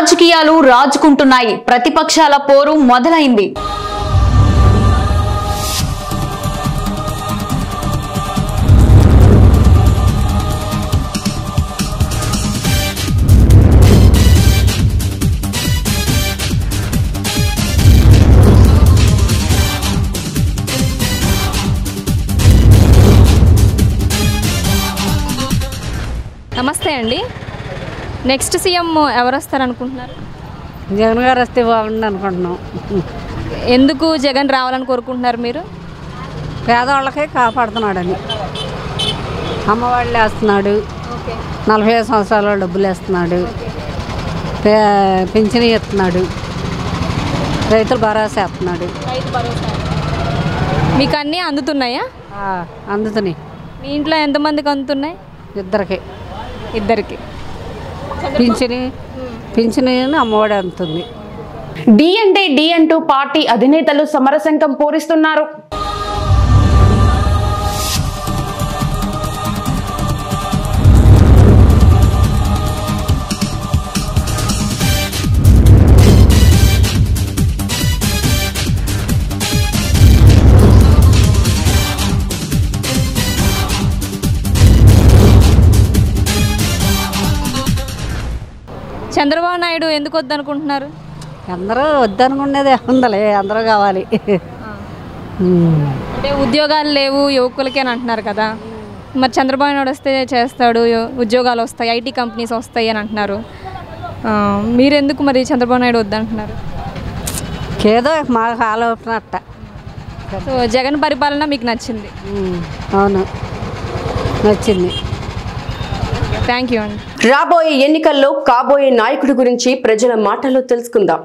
రాజకీయాలు రాజుకుంటున్నాయి. ప్రతిపక్షాల పోరు మొదలైంది. నమస్తే అండి. నెక్స్ట్ సీఎం ఎవరు వస్తారనుకుంటున్నారు? జగన్ గారు వస్తే బాగుంది అనుకుంటున్నాం. ఎందుకు జగన్ రావాలని కోరుకుంటున్నారు మీరు? పేదవాళ్ళకే కాపాడుతున్నాడని. అమ్మవాళ్ళు వేస్తున్నాడు, 45 సంవత్సరాల డబ్బులు వేస్తున్నాడు, పింఛని ఇస్తున్నాడు, రైతులు భరోసా వేస్తున్నాడు. మీకు అన్నీ అందుతున్నాయా? అందుతున్నాయి. మీ ఇంట్లో ఎంతమందికి అందుతున్నాయి? ఇద్దరికి పింఛని అమ్మఒడి అందుతుంది. డి అంటే డి అంటూ పార్టీ అధినేతలు సమరశంఖం పూరిస్తున్నారు. చంద్రబాబు నాయుడు ఎందుకు వద్దనుకుంటున్నారు? అందరూ వద్దనుకునేది ఉందలే, అందరూ కావాలి. అంటే ఉద్యోగాలు లేవు యువకులకి అని అంటున్నారు కదా. మరి చంద్రబాబు నాయుడు వస్తే చేస్తాడు, ఉద్యోగాలు వస్తాయి, ఐటీ కంపెనీస్ వస్తాయి అని అంటున్నారు. మీరెందుకు మరి చంద్రబాబు నాయుడు వద్దంటున్నారు? ఏదో మాకు ఆలోచనట్ట. సో జగన్ పరిపాలన మీకు నచ్చింది? అవును, నచ్చింది. థ్యాంక్ యూ అండి. రాబోయే ఎన్నికల్లో కాబోయే నాయకుడి గురించి ప్రజల మాటల్లో తెలుసుకుందాం.